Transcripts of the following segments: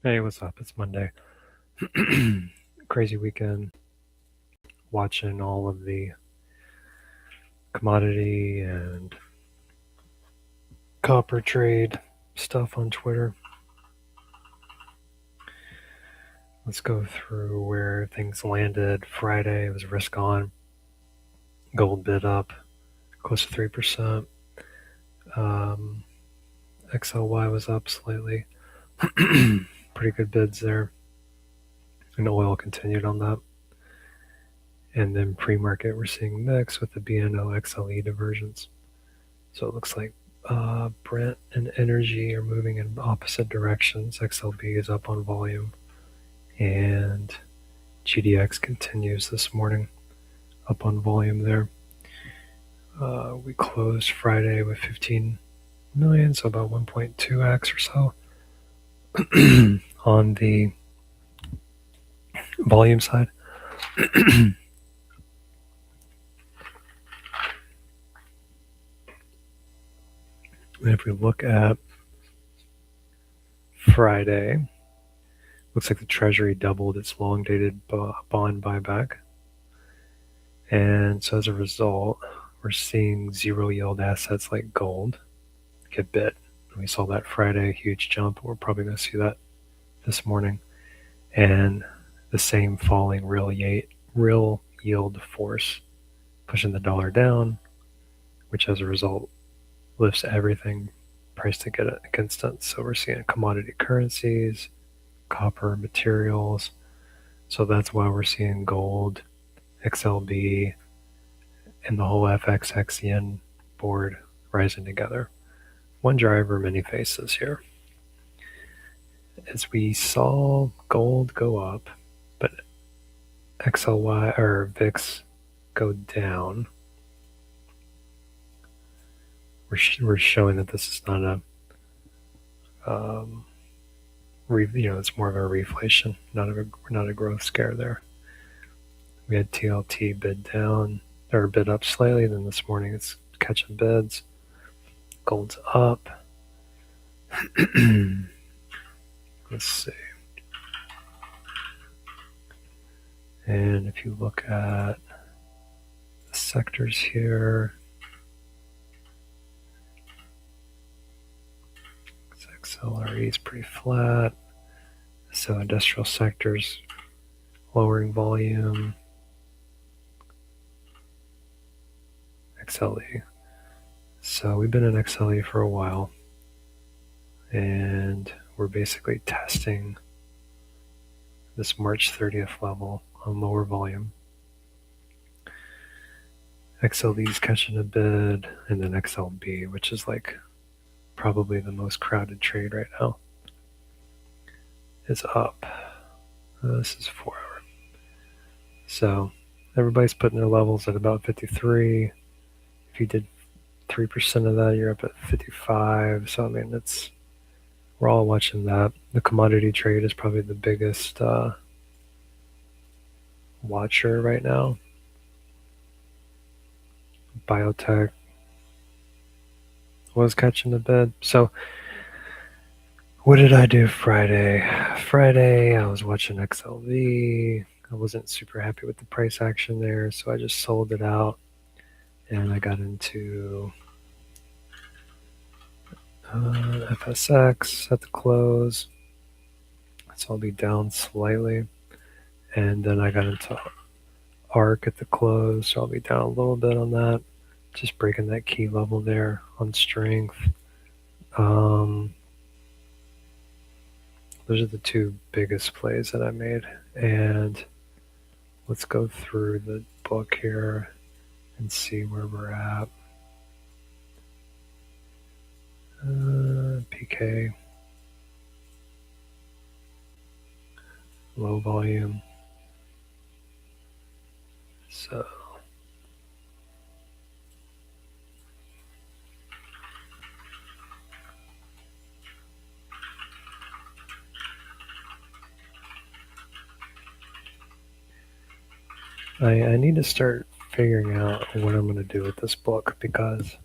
Hey, what's up? It's Monday. Crazy weekend. Watching all of the commodity and copper trade stuff on Twitter. Let's go through where things landed. Friday, it was risk on. Gold bid up close to 3%. XLY was up slightly. Pretty good bids there. And oil continued on that. And then pre-market, we're seeing mix with the BNO-XLE divergence. So it looks like Brent and energy are moving in opposite directions. XLB is up on volume, and GDX continues this morning up on volume there. We closed Friday with 15 million, so about 1.2x or so on the volume side. And if we look at Friday, looks like the Treasury doubled its long-dated bond buyback. And so as a result, we're seeing zero yield assets like gold get bid. We saw that Friday, huge jump. We're probably going to see that this morning. And the same falling real yield force pushing the dollar down, which as a result lifts everything priced against it. So we're seeing commodity currencies, copper, materials. So that's why we're seeing gold, XLB, and the whole FXX yen board rising together. One driver, many faces here. As we saw gold go up, but XLY or VIX go down, we're showing that this is not a it's more of a reflation, not a growth scare there. We had TLT bid down or bid up slightly, then this morning it's catching bids. Gold's up. Let's see. And if you look at the sectors here, XLRE is pretty flat. So industrial sectors lowering volume. XLE. So we've been in XLE for a while, and we're basically testing this March 30th level on lower volume. XLE is catching a bid, and then XLB, which is like probably the most crowded trade right now, is up. This is 4 hour. So everybody's putting their levels at about 53. If you did 3% of that, you're up at 55. So I mean, we're all watching that. The commodity trade is probably the biggest watcher right now. Biotech was catching a bid. So what did I do Friday? Friday, I was watching XLV. I wasn't super happy with the price action there, so I just sold it out. And I got into FSX at the close. So I'll be down slightly. And then I got into ARK at the close, so I'll be down a little bit on that. Just breaking that key level there on strength. Those are the two biggest plays that I made. And let's go through the book here and see where we're at. PK. Low volume. So I need to start figuring out what I'm going to do with this book, because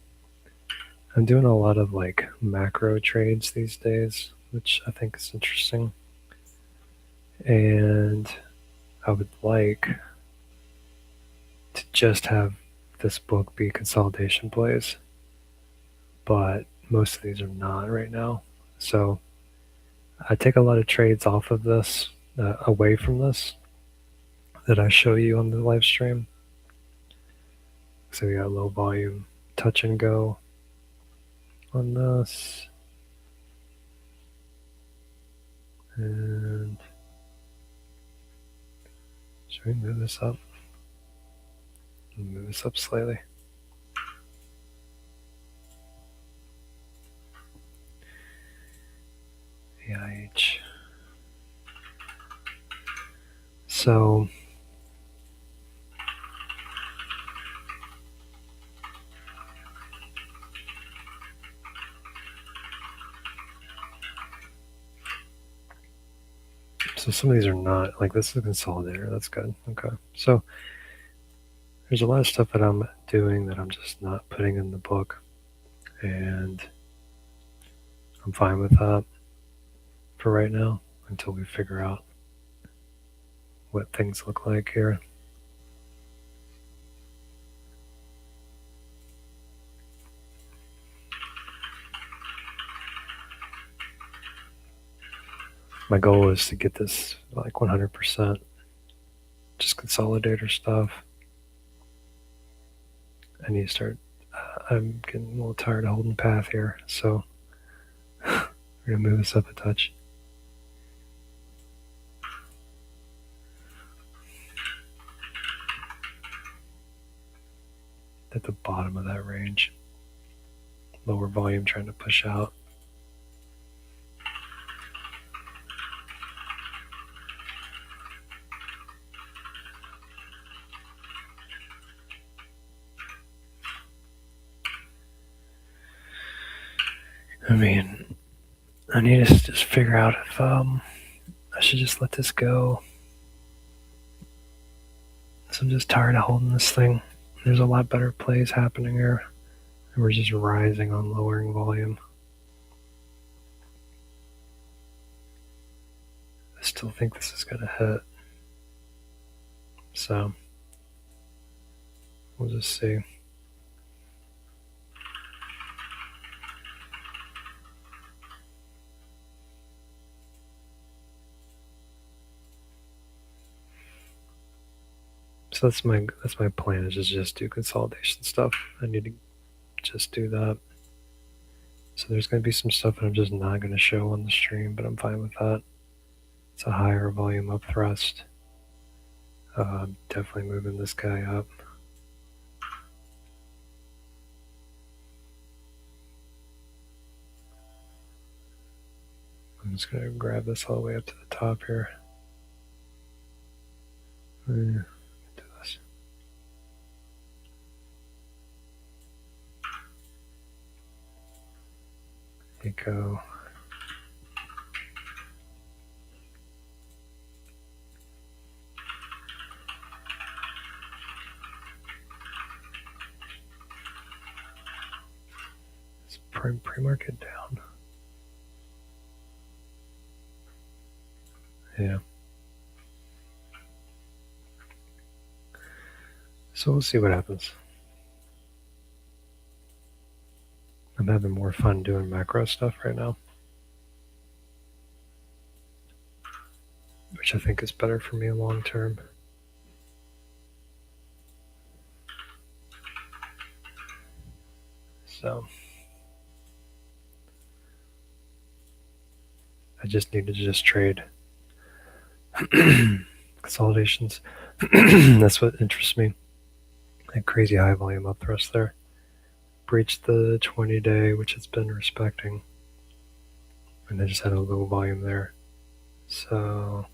I'm doing a lot of like macro trades these days, which I think is interesting. And I would like to just have this book be consolidation plays, but most of these are not right now. So I take a lot of trades off of this, away from this, that I show you on the live stream. So we got low volume touch and go on this. And should we move this up? Move this up slightly. AIH. So some of these are not, like this is a consolidator, that's good. Okay. So there's a lot of stuff that I'm doing that I'm just not putting in the book. And I'm fine with that for right now until we figure out what things look like here. My goal is to get this like 100%, just consolidator stuff. I need to start, I'm getting a little tired of holding path here, so we're gonna move this up a touch. At the bottom of that range. Lower volume trying to push out. I mean, I need to just figure out if I should just let this go. So I'm just tired of holding this thing. There's a lot better plays happening here. And we're just rising on lowering volume. I still think this is going to hit. So we'll just see. So that's my plan, is just do consolidation stuff. I need to just do that. So there's going to be some stuff that I'm just not going to show on the stream, but I'm fine with that. It's a higher volume up thrust. Definitely moving this guy up. I'm just going to grab this all the way up to the top here. Do this. Eco. It's pre-market down. Yeah. So we'll see what happens. I'm having more fun doing macro stuff right now, which I think is better for me long term. So I just need to just trade consolidations. That's what interests me. That crazy high volume up thrust there. Breached the 20-day, which it's been respecting. And I just had a low volume there. So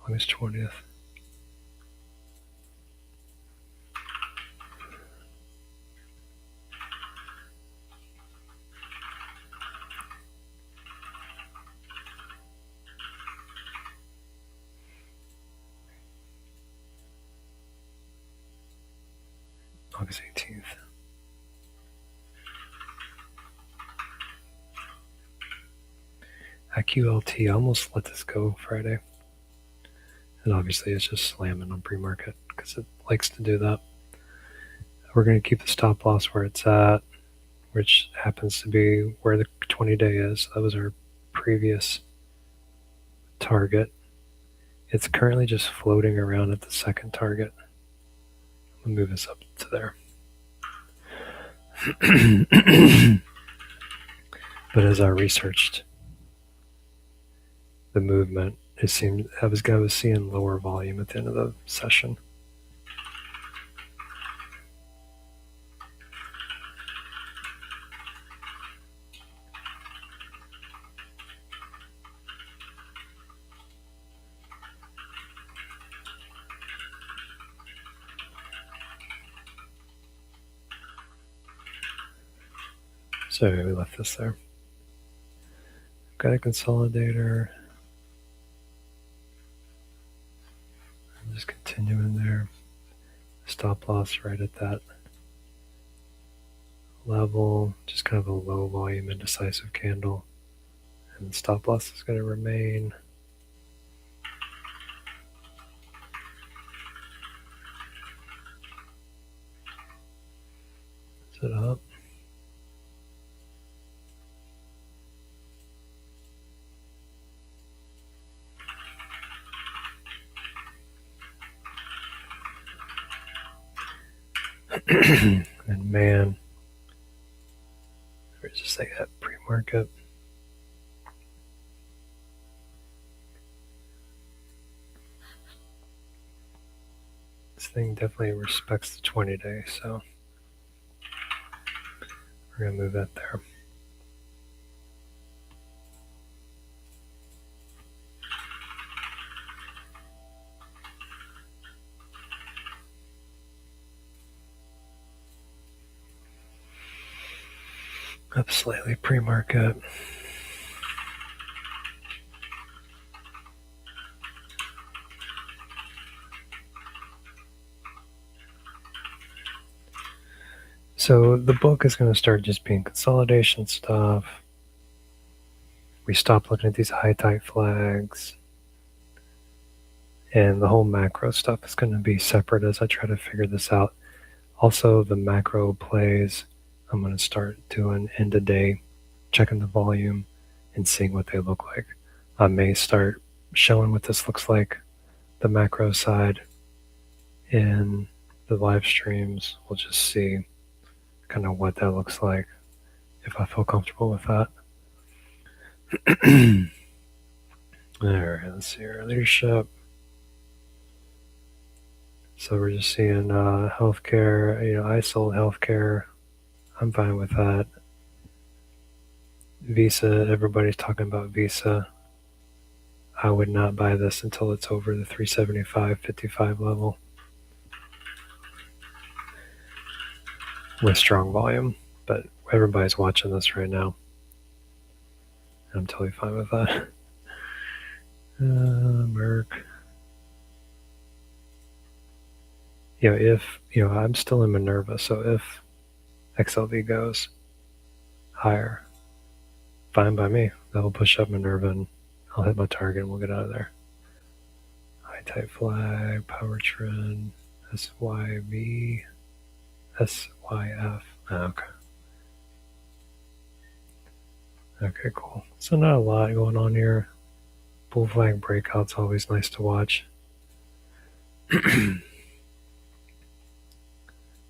August 20th. August 18th. IQLT almost let this go Friday. And obviously it's just slamming on pre-market because it likes to do that. We're going to keep the stop loss where it's at, which happens to be where the 20-day is. That was our previous target. It's currently just floating around at the second target. I'll move this up to there. But as I researched the movement, it seemed I was seeing lower volume at the end of the session. So we left this there. Got a consolidator. I'm just continuing there. Stop loss right at that level. Just kind of a low volume indecisive candle. And the stop loss is going to remain. Is it up? And man, where's this thing at pre-market? This thing definitely respects the 20-day, so we're going to move that there. Up slightly pre-market. So the book is going to start just being consolidation stuff. We stop looking at these high tight flags. And the whole macro stuff is going to be separate as I try to figure this out. Also, the macro plays, I'm going to start doing end of day, checking the volume and seeing what they look like. I may start showing what this looks like, the macro side, in the live streams. We'll just see kind of what that looks like if I feel comfortable with that. All right, let's see our leadership. So we're just seeing healthcare. I sold healthcare. I'm fine with that. Visa, everybody's talking about Visa. I would not buy this until it's over the 375.55 level with strong volume. But everybody's watching this right now. I'm totally fine with that. Merck. If I'm still in Minerva, so if XLV goes higher, fine by me. That'll push up Minerva and I'll hit my target and we'll get out of there. High type flag, power trend, SYV, SYF. Okay. Okay, cool. So not a lot going on here. Bull flag breakout's always nice to watch.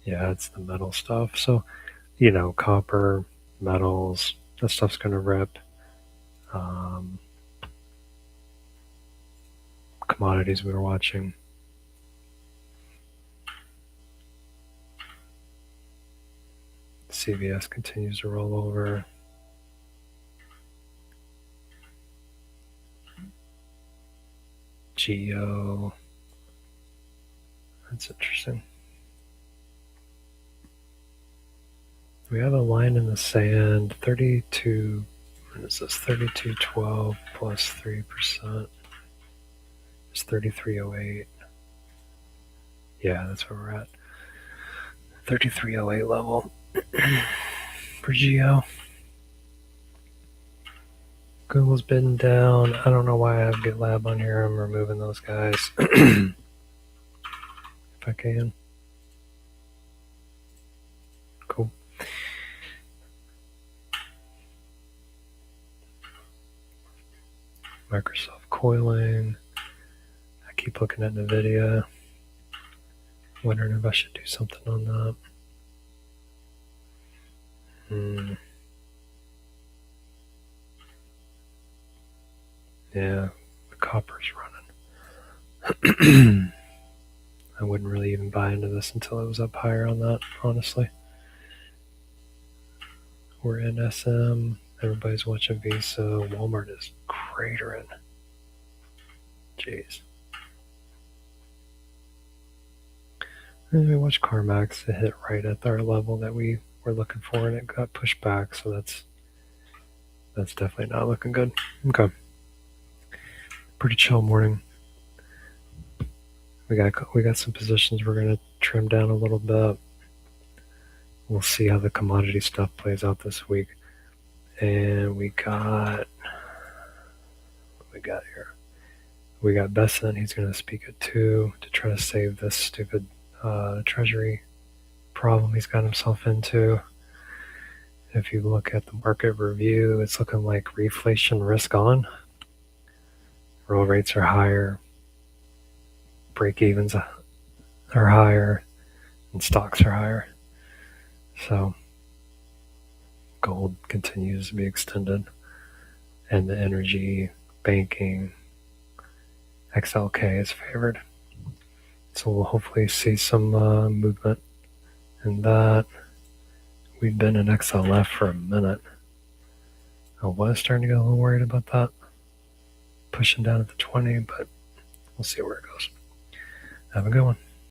Yeah, it's the metal stuff. So, copper, metals, that stuff's going to rip. Commodities we were watching. CVS continues to roll over. Geo. That's interesting. We have a line in the sand, 32, what is this, 32.12 plus 3%. It's 33.08. Yeah, that's where we're at. 3308 level for Geo. Google's been down. I don't know why I have GitLab on here. I'm removing those guys if I can. Cool. Microsoft coiling. I keep looking at NVDA. Wondering if I should do something on that. Yeah, the copper's running. I wouldn't really even buy into this until it was up higher on that, honestly. We're in SM. Everybody's watching Visa. Walmart is cratering. Jeez. And we watched CarMax. It hit right at our level that we were looking for, and it got pushed back. So that's definitely not looking good. Okay. Pretty chill morning. We got some positions we're gonna trim down a little bit. We'll see how the commodity stuff plays out this week. And we got here. We got Bessent. He's going to speak at 2 to try to save this stupid Treasury problem he's got himself into. If you look at the market review, it's looking like reflation risk on. Roll rates are higher. Break evens are higher. And stocks are higher. So gold continues to be extended. And the energy, banking, XLK is favored. So we'll hopefully see some movement in that. We've been in XLF for a minute. I was starting to get a little worried about that. Pushing down at the 20, but we'll see where it goes. Have a good one.